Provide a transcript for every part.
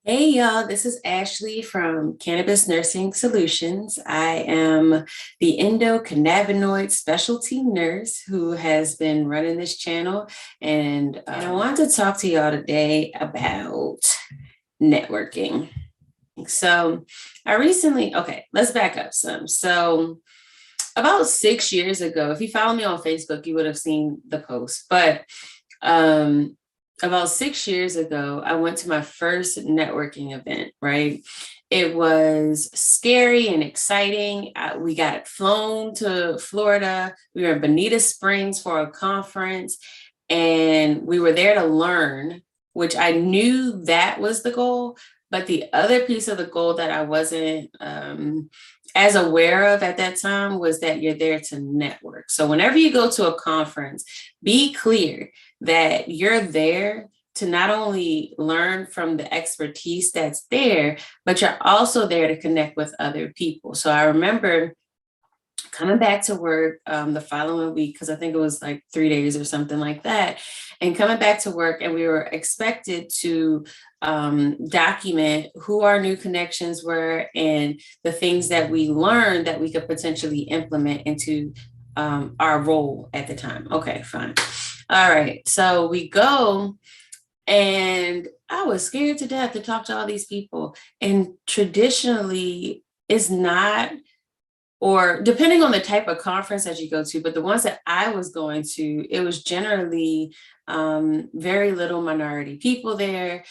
Hey y'all, this is Ashley from Cannabis Nursing Solutions. I am the Endocannabinoid Specialty Nurse who has been running this channel, and I wanted to talk to y'all today about networking. So, let's back up some. So, about 6 years ago, if you follow me on Facebook, you would have seen the post, but um, about 6 years ago, I went to my first networking event, right? It was scary and exciting. We got flown to Florida. We were in Bonita Springs for a conference, and we were there to learn, which I knew that was the goal. But the other piece of the goal that I wasn't as aware of at that time was that you're there to network. So whenever you go to a conference, be clear that you're there to not only learn from the expertise that's there, but you're also there to connect with other people. So I remember coming back to work the following week, because I think it was like 3 days or something like that, and coming back to work, and we were expected to document who our new connections were and the things that we learned that we could potentially implement into our role at the time. Okay, fine. All right, so we go, and I was scared to death to talk to all these people. And traditionally, it's not, or depending on the type of conference that you go to, but the ones that I was going to, it was generally very little minority people there.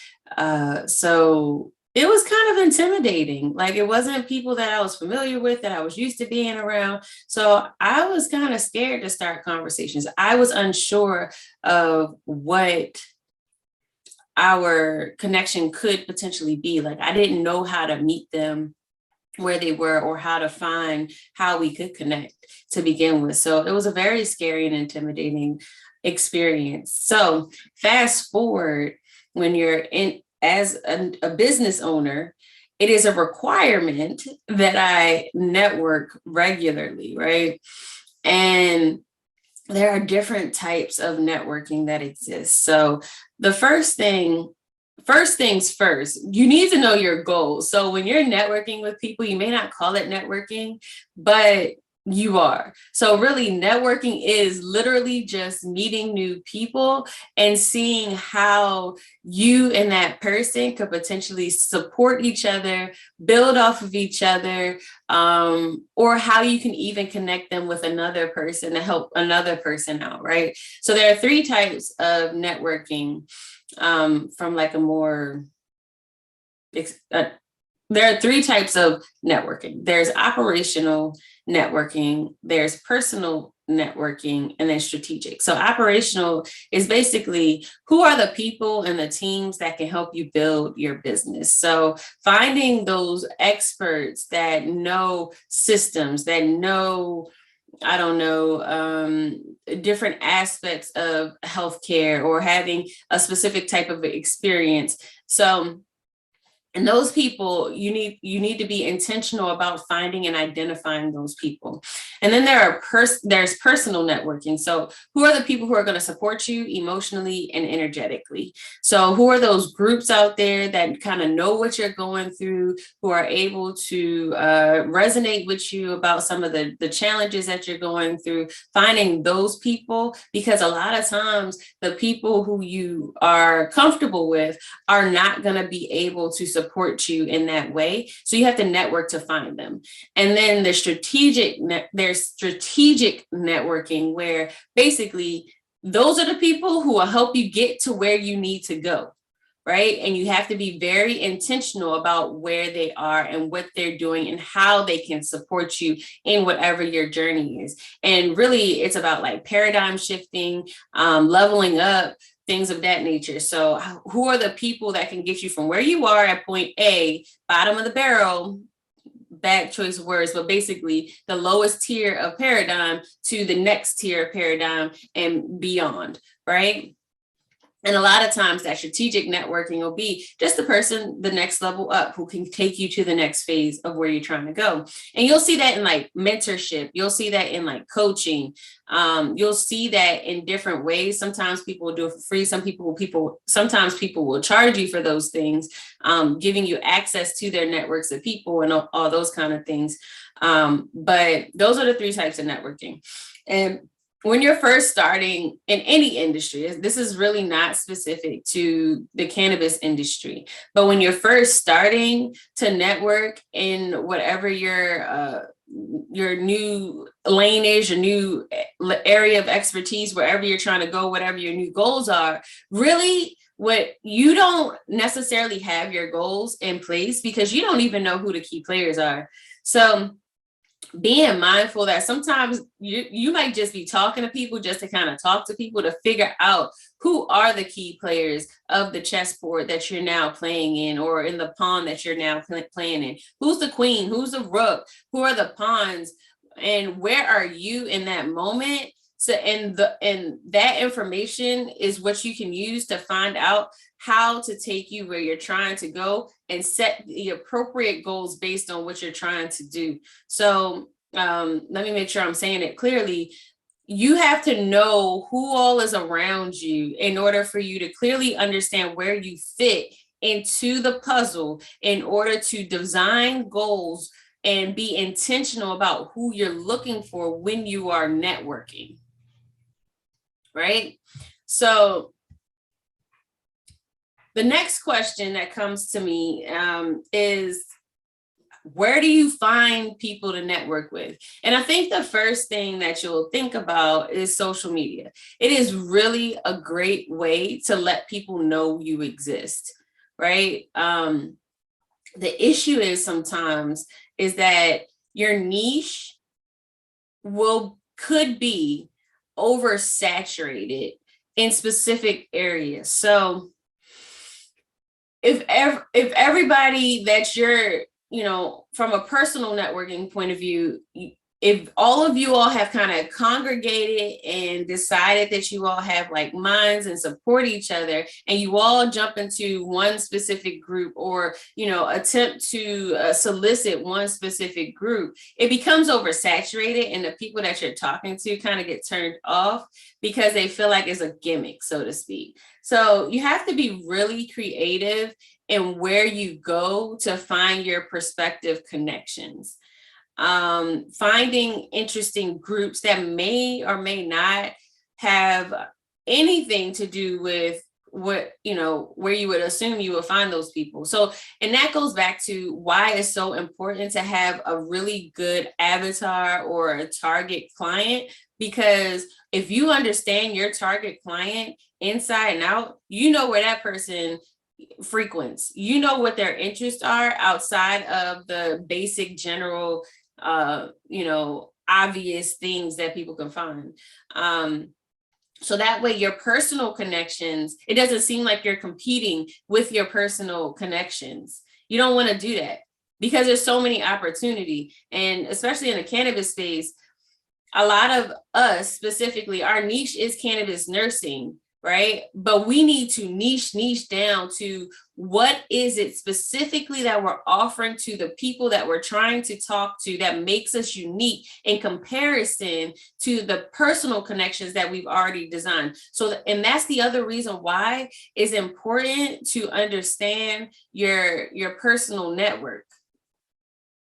So it was kind of intimidating. Like, it wasn't people that I was familiar with, that I was used to being around. So I was kind of scared to start conversations. I was unsure of what our connection could potentially be. Like, I didn't know how to meet them where they were, or how to find how we could connect to begin with. So it was a very scary and intimidating experience. So fast forward, when you're in as a business owner, it is a requirement that I network regularly, right? And there are different types of networking that exist. So the first things first, you need to know your goals. So when you're networking with people, you may not call it networking, but you are. So really, networking is literally just meeting new people and seeing how you and that person could potentially support each other, build off of each other, or how you can even connect them with another person to help another person out, right? So there are three types of networking, from like a more there are three types of networking. There's operational networking, there's personal networking, and then strategic. So operational is basically, who are the people and the teams that can help you build your business. So finding those experts that know systems, that know, I don't know, different aspects of healthcare, or having a specific type of experience. So, and those people, you need to be intentional about finding and identifying those people. And then there's personal networking. So who are the people who are going to support you emotionally and energetically? So who are those groups out there that kind of know what you're going through, who are able to resonate with you about some of the challenges that you're going through? Finding those people, because a lot of times the people who you are comfortable with are not going to be able to support you in that way. So you have to network to find them. And then there's strategic networking, where basically those are the people who will help you get to where you need to go. Right. And you have to be very intentional about where they are and what they're doing and how they can support you in whatever your journey is. And really, it's about like paradigm shifting, leveling up, things of that nature. So who are the people that can get you from where you are at point A, bottom of the barrel, bad choice of words, but basically the lowest tier of paradigm, to the next tier of paradigm and beyond, right? And a lot of times that strategic networking will be just the person, the next level up, who can take you to the next phase of where you're trying to go. And you'll see that in like mentorship. You'll see that in like coaching. You'll see that in different ways. Sometimes people will do it for free. Sometimes people will charge you for those things, giving you access to their networks of people and all those kind of things. But those are the 3 types of networking. And when you're first starting in any industry, this is really not specific to the cannabis industry, but when you're first starting to network in whatever your new lane is, your new area of expertise, wherever you're trying to go, whatever your new goals are, really what you don't necessarily have your goals in place because you don't even know who the key players are. So being mindful that sometimes you might just be talking to people just to kind of talk to people to figure out who are the key players of the chessboard that you're now playing in, or in the pawn that you're now playing in. Who's the queen? Who's the rook? Who are the pawns? And where are you in that moment? So, and that information is what you can use to find out how to take you where you're trying to go and set the appropriate goals based on what you're trying to do. So let me make sure I'm saying it clearly. You have to know who all is around you in order for you to clearly understand where you fit into the puzzle in order to design goals and be intentional about who you're looking for when you are networking. Right? So the next question that comes to me is, where do you find people to network with? And I think the first thing that you'll think about is social media. It is really a great way to let people know you exist, right? The issue is sometimes is that your niche could be oversaturated in specific areas. So if everybody that you're, from a personal networking point of view, if all of you all have kind of congregated and decided that you all have like minds and support each other, and you all jump into one specific group or, attempt to solicit one specific group, it becomes oversaturated, and the people that you're talking to kind of get turned off because they feel like it's a gimmick, so to speak. So you have to be really creative in where you go to find your prospective connections. Finding interesting groups that may or may not have anything to do with where you would assume you would find those people. So, and that goes back to why it's so important to have a really good avatar or a target client, because if you understand your target client inside and out, you know where that person frequents, you know what their interests are outside of the basic general obvious things that people can find. So that way your personal connections, it doesn't seem like you're competing with your personal connections. You don't want to do that because there's so many opportunity. And especially in the cannabis space, a lot of us specifically, our niche is cannabis nursing, right? But we need to niche down to what is it specifically that we're offering to the people that we're trying to talk to that makes us unique in comparison to the personal connections that we've already designed. So, and that's the other reason why it's important to understand your personal network,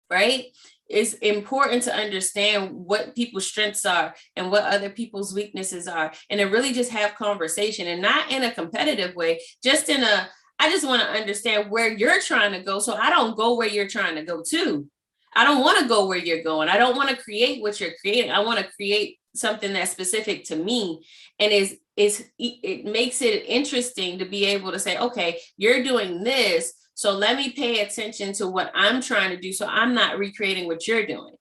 right? It's important to understand what people's strengths are and what other people's weaknesses are, and to really just have conversation, and not in a competitive way, just in a, I just want to understand where you're trying to go so I don't go where you're trying to go to. I don't want to go where you're going. I don't want to create what you're creating. I want to create something that's specific to me, and it makes it interesting to be able to say, okay, you're doing this, so let me pay attention to what I'm trying to do so I'm not recreating what you're doing,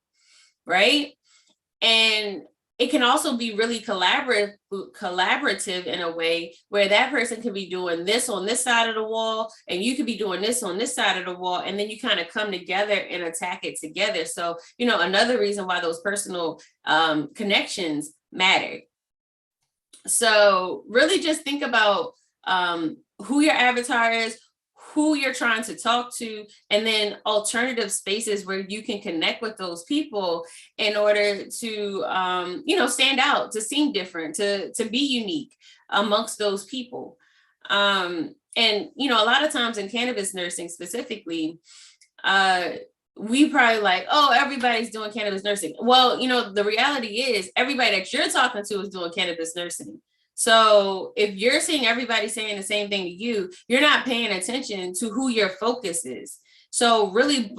right? And it can also be really collaborative in a way where that person could be doing this on this side of the wall and you could be doing this on this side of the wall, and then you kind of come together and attack it together. So, another reason why those personal connections matter. So really just think about who your avatar is, who you're trying to talk to, and then alternative spaces where you can connect with those people in order to, stand out, to seem different, to be unique amongst those people. And, a lot of times in cannabis nursing specifically, we probably like, oh, everybody's doing cannabis nursing. Well, the reality is everybody that you're talking to is doing cannabis nursing. So if you're seeing everybody saying the same thing to you, you're not paying attention to who your focus is. So really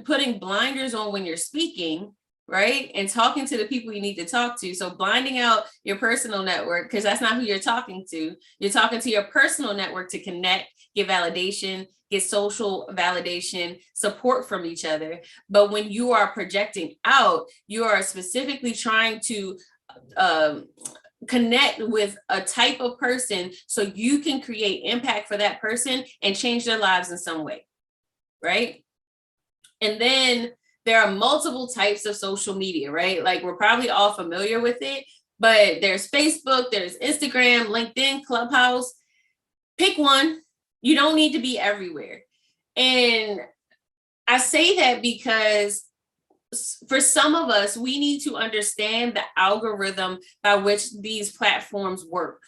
putting blinders on when you're speaking, right? And talking to the people you need to talk to. So blinding out your personal network, because that's not who you're talking to. You're talking to your personal network to connect, get validation, get social validation, support from each other. But when you are projecting out, you are specifically trying to connect with a type of person so you can create impact for that person and change their lives in some way, right? And then there are multiple types of social media, right? Like we're probably all familiar with it, but there's Facebook, there's Instagram, LinkedIn, Clubhouse. Pick one. You don't need to be everywhere. And I say that because for some of us, we need to understand the algorithm by which these platforms work.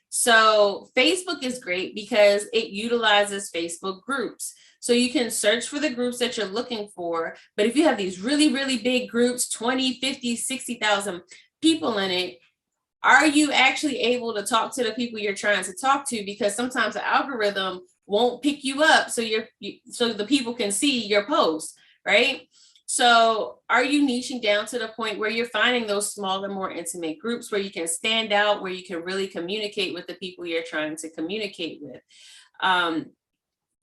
So Facebook is great because it utilizes Facebook groups. So you can search for the groups that you're looking for. But if you have these really, really big groups, 20, 50, 60,000 people in it, are you actually able to talk to the people you're trying to talk to? Because sometimes the algorithm won't pick you up so so the people can see your post, right? So are you niching down to the point where you're finding those smaller, more intimate groups where you can stand out, where you can really communicate with the people you're trying to communicate with?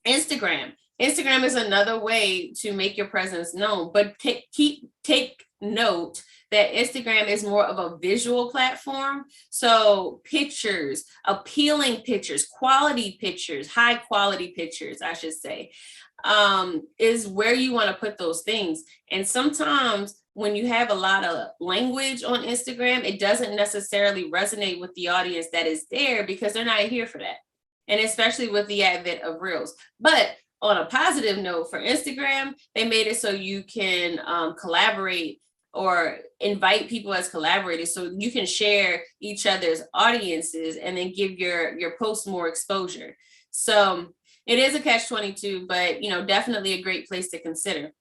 Instagram is another way to make your presence known, but take note that Instagram is more of a visual platform. So pictures, appealing pictures, quality pictures, high quality pictures, I should say, is where you want to put those things. And sometimes when you have a lot of language on Instagram, it doesn't necessarily resonate with the audience that is there because they're not here for that. And especially with the advent of Reels. But on a positive note for Instagram, they made it so you can collaborate or invite people as collaborators so you can share each other's audiences and then give your posts more exposure. So it is a catch-22, but definitely a great place to consider.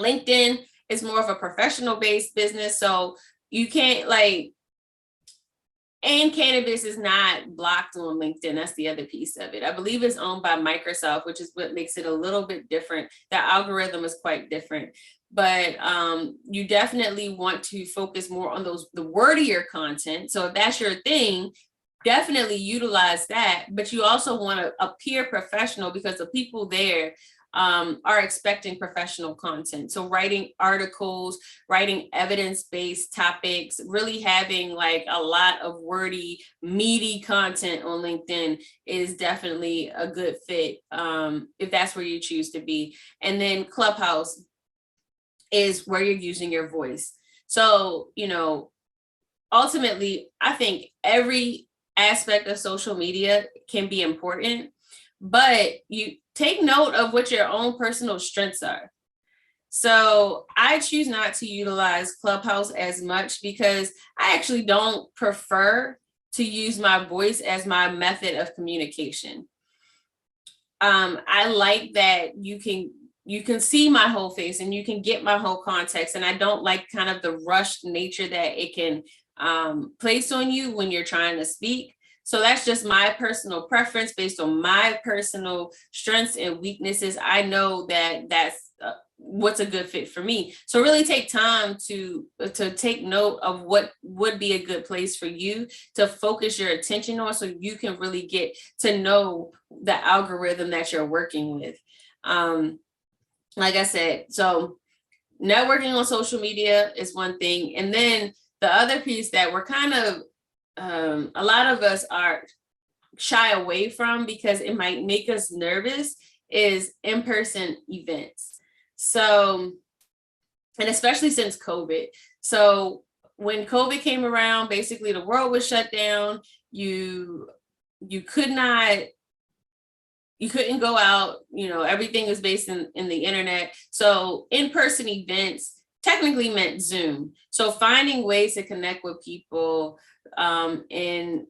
LinkedIn is more of a professional-based business, so you can't and cannabis is not blocked on LinkedIn. That's the other piece of it. I believe it's owned by Microsoft, which is what makes it a little bit different. The algorithm is quite different, but you definitely want to focus more on the wordier content. So if that's your thing, definitely utilize that. But you also want to appear professional because the people there are expecting professional content. So writing articles, writing evidence-based topics, really having a lot of wordy, meaty content on LinkedIn is definitely a good fit if that's where you choose to be. And then Clubhouse is where you're using your voice. So, ultimately, I think every aspect of social media can be important, but you take note of what your own personal strengths are. So I choose not to utilize Clubhouse as much because I actually don't prefer to use my voice as my method of communication. I like that you can see my whole face and you can get my whole context, and I don't like kind of the rushed nature that it can place on you when you're trying to speak. So that's just my personal preference based on my personal strengths and weaknesses. I know that that's what's a good fit for me. So really take time to take note of what would be a good place for you to focus your attention on so you can really get to know the algorithm that you're working with. Like I said, so networking on social media is one thing. And then the other piece that we're kind of a lot of us are shy away from because it might make us nervous is in-person events. So, and especially since COVID. So when COVID came around, basically the world was shut down. You you couldn't go out, everything was based in the internet. So in-person events technically meant Zoom. So finding ways to connect with people in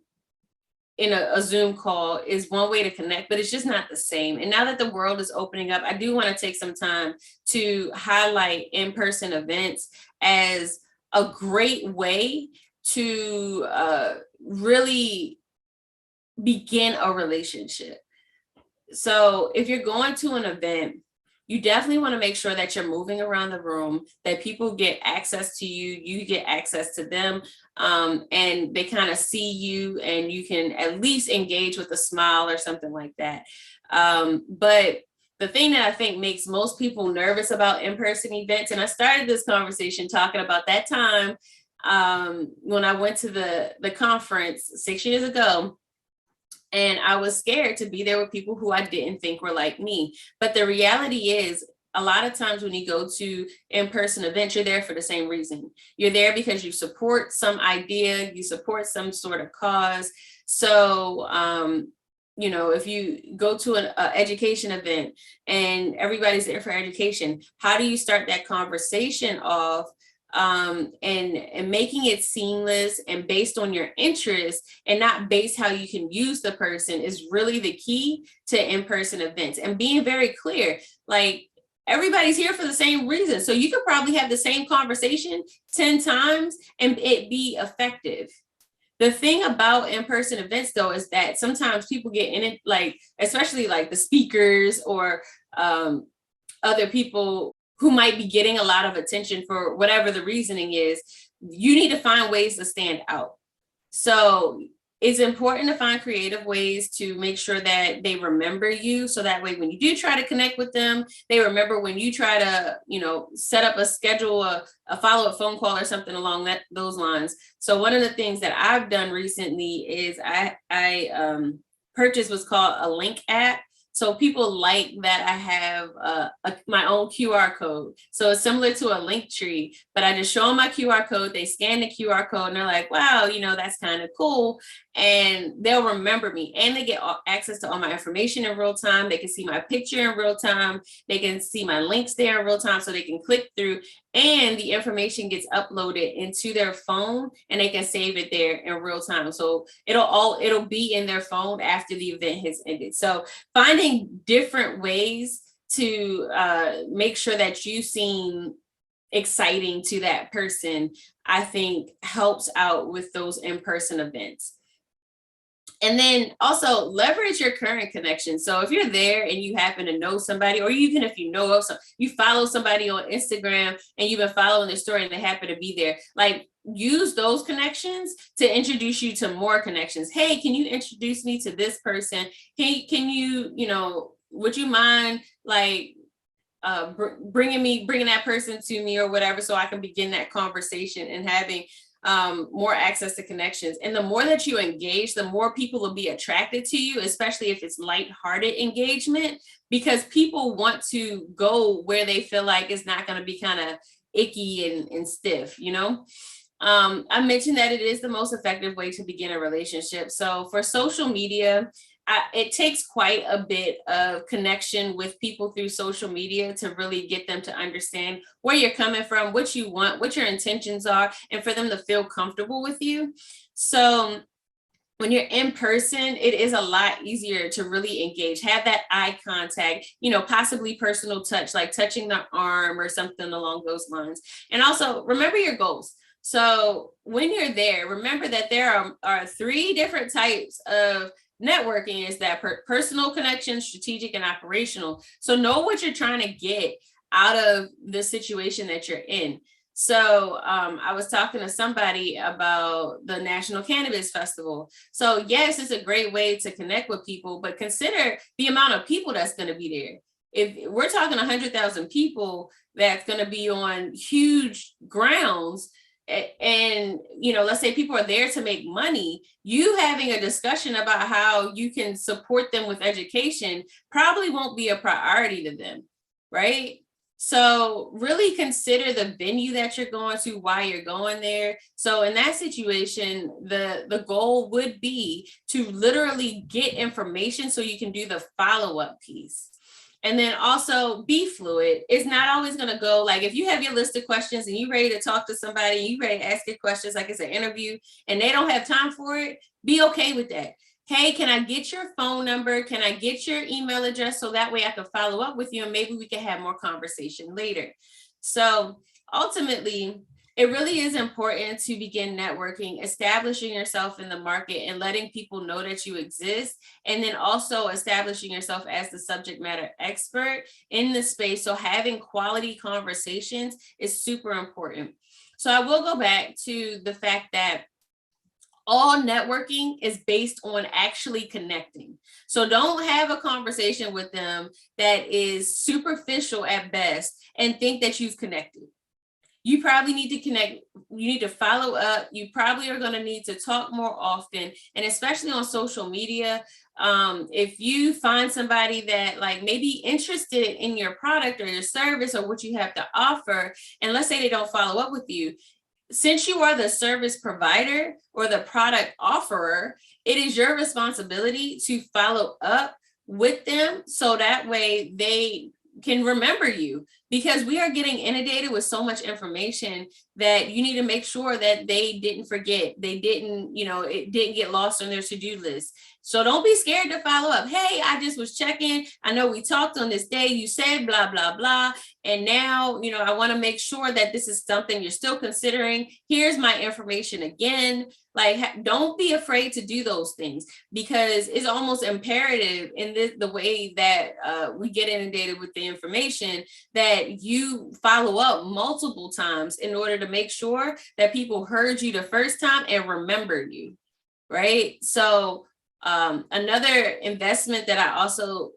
a Zoom call is one way to connect, but it's just not the same. And now that the world is opening up, I do want to take some time to highlight in-person events as a great way to really begin a relationship. So if you're going to an event, you definitely want to make sure that you're moving around the room, that people get access to you, you get access to them, and they kind of see you and you can at least engage with a smile or something like that. But the thing that I think makes most people nervous about in-person events, and I started this conversation talking about that time when I went to the conference 6 years ago. And I was scared to be there with people who I didn't think were like me. But the reality is, a lot of times when you go to in-person events, you're there for the same reason. You're there because you support some idea, you support some sort of cause. So, if you go to an education event and everybody's there for education, how do you start that conversation off? And making it seamless and based on your interests and not based how you can use the person is really the key to in-person events. And being very clear, like, everybody's here for the same reason. So you could probably have the same conversation 10 times and it be effective. The thing about in-person events, though, is that sometimes people get in it, like, especially like the speakers or other people who might be getting a lot of attention for whatever the reasoning is. You need to find ways to stand out. So it's important to find creative ways to make sure that they remember you. So that way, when you do try to connect with them, they remember when you try to, set up a schedule, a follow-up phone call or something along those lines. So one of the things that I've done recently is I purchased what's called a link app. So people like that I have my own QR code. So it's similar to a link tree, but I just show them my QR code. They scan the QR code and they're like, wow, that's kind of cool. And they'll remember me and they get access to all my information in real time. They can see my picture in real time. They can see my links there in real time so they can click through, and the information gets uploaded into their phone and they can save it there in real time. So it'll be in their phone after the event has ended. So finding different ways to make sure that you seem exciting to that person, I think helps out with those in-person events. And then also leverage your current connection. So if you're there and you happen to know somebody, or even if you know of some, you follow somebody on Instagram and you've been following their story and they happen to be there, like, use those connections to introduce you to more connections. Hey, can you introduce me to this person? Hey, can you, would you mind like bringing that person to me or whatever, so I can begin that conversation and having more access to connections. And the more that you engage, the more people will be attracted to you, especially if it's lighthearted engagement, because people want to go where they feel like it's not going to be kind of icky and stiff, I mentioned that it is the most effective way to begin a relationship. So for social media, it takes quite a bit of connection with people through social media to really get them to understand where you're coming from, what you want, what your intentions are, and for them to feel comfortable with you. So when you're in person, it is a lot easier to really engage, have that eye contact, possibly personal touch, like touching the arm or something along those lines. And also remember your goals. So when you're there, remember that there are 3 different types of networking. Is that personal connection, strategic, and operational. So know what you're trying to get out of the situation that you're in. So I was talking to somebody about the National Cannabis Festival. So yes, it's a great way to connect with people, but consider the amount of people that's going to be there. If we're talking 100,000 people, that's going to be on huge grounds. And, let's say people are there to make money, you having a discussion about how you can support them with education probably won't be a priority to them, right? So really consider the venue that you're going to, why you're going there. So in that situation, the goal would be to literally get information so you can do the follow-up piece. And then also be fluid. It's not always going to go like if you have your list of questions and you're ready to talk to somebody, you ready to ask your questions like it's an interview and they don't have time for it, be okay with that. Hey, can I get your phone number? Can I get your email address so that way I can follow up with you and maybe we can have more conversation later. So ultimately, it really is important to begin networking, establishing yourself in the market and letting people know that you exist. And then also establishing yourself as the subject matter expert in the space. So having quality conversations is super important. So I will go back to the fact that all networking is based on actually connecting. So don't have a conversation with them that is superficial at best and think that you've connected. You probably need to connect. You need to follow up. You probably are going to need to talk more often, and especially on social media. If you find somebody that like maybe interested in your product or your service or what you have to offer, and let's say they don't follow up with you, since you are the service provider or the product offerer, it is your responsibility to follow up with them so that way they can remember you, because we are getting inundated with so much information that you need to make sure that they didn't forget, they didn't, it didn't get lost on their to-do list. So don't be scared to follow up. Hey, I just was checking. I know we talked on this day. You said blah, blah, blah. And now, I want to make sure that this is something you're still considering. Here's my information again. Like, don't be afraid to do those things, because it's almost imperative in the way that we get inundated with the information that you follow up multiple times in order to make sure that people heard you the first time and remembered you, right? So another investment that I also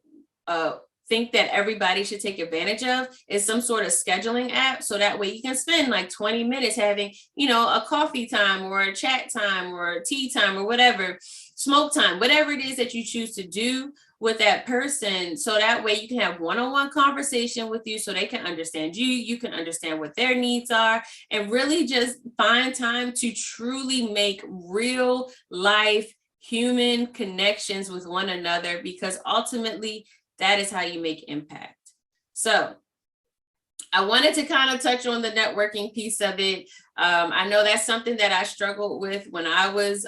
think that everybody should take advantage of is some sort of scheduling app. So that way you can spend like 20 minutes having, a coffee time or a chat time or a tea time or whatever, smoke time, whatever it is that you choose to do with that person. So that way you can have one-on-one conversation with you so they can understand you, you can understand what their needs are, and really just find time to truly make real life human connections with one another, because ultimately that is how you make impact. So I wanted to kind of touch on the networking piece of it. I know that's something that I struggled with when I was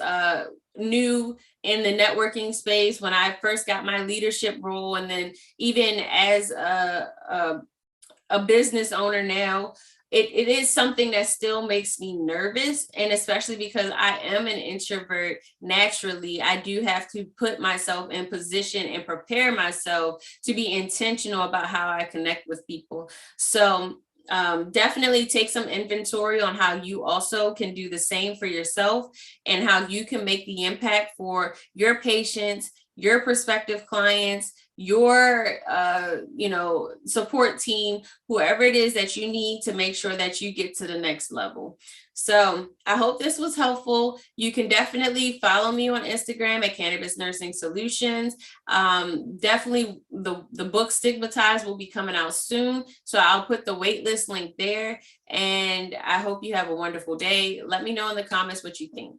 new in the networking space, when I first got my leadership role, and then even as a business owner now. It is something that still makes me nervous. And especially because I am an introvert naturally, I do have to put myself in position and prepare myself to be intentional about how I connect with people. So definitely take some inventory on how you also can do the same for yourself and how you can make the impact for your patients, your prospective clients, your support team, whoever it is that you need to make sure that you get to the next level. So I hope this was helpful. You can definitely follow me on Instagram at Cannabis Nursing Solutions. Definitely the book Stigmatized will be coming out soon, so I'll put the waitlist link there. And I hope you have a wonderful day. Let me know in the comments what you think.